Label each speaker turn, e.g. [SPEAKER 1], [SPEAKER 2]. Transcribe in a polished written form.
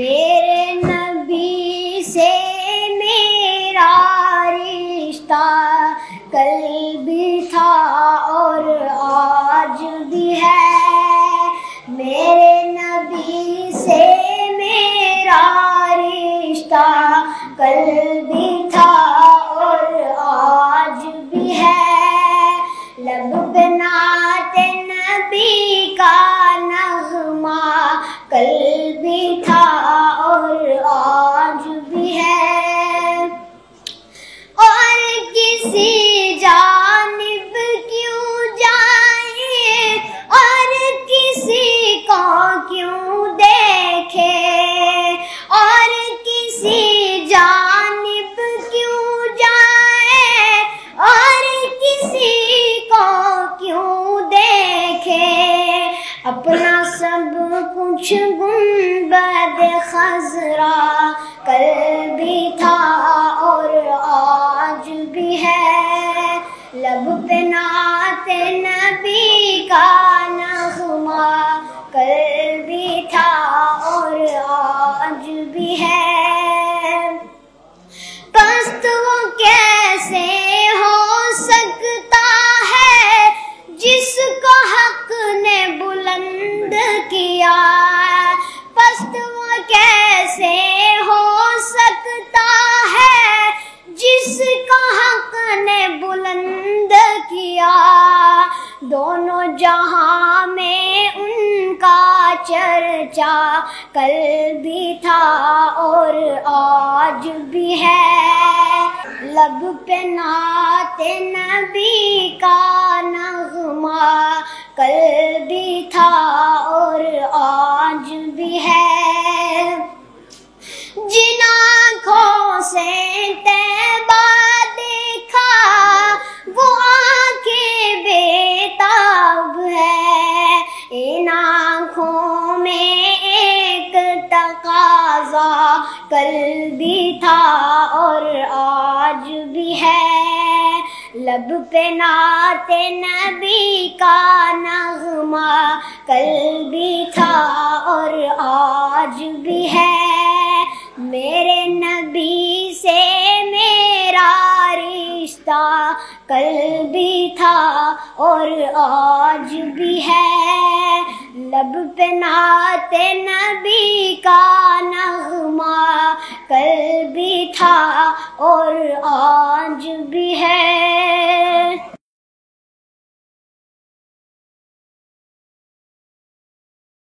[SPEAKER 1] میرے نبی سے میرا رشتہ کل بھی تھا اور آج بھی ہے. میرے نبی سے میرا رشتہ کل بھی تھا اور آج بھی ہے. لب پہ نعت نبی کا نغمہ کل بھی تھا اور آج بھی ہے. اور کسی جانب کیوں جائیں اور کسی کو کیوں دیکھیں, اور کسی جانب کیوں جائیں اور کسی کو کیوں دیکھیں. اپنا سب کچھ گنبد خضرا کل بھی تھا اور آج بھی ہے. لب پہ نعت نبی کا نغمہ کل بھی تھا اور آج بھی ہے. پست وہ کیسے ہو سکتا ہے جس کو حق نے بلند کیا. پست وہ کیسے ہو سکتا ہے جس کو حق نے بلند کیا. دونوں جہاں میں ان کا چرچا کل بھی تھا اور آج بھی ہے. لب پہ نعت نبی کا نغمہ کل بھی تھا اور آج بھی ہے. جن آنکھوں سے طیبہ دیکھا وہ آنکھیں بےتاب ہے. ان آنکھوں میں ایک تقاضا کل بھی تھا اور آج بھی ہے. لب پہ نعت نبی کا نغمہ کل بھی تھا اور آج بھی ہے. میرے نبی سے میرا رشتہ کل بھی تھا اور آج بھی ہے. لب پہ نعت نبی کا نغمہ کل بھی تھا اور آج بھی ہے.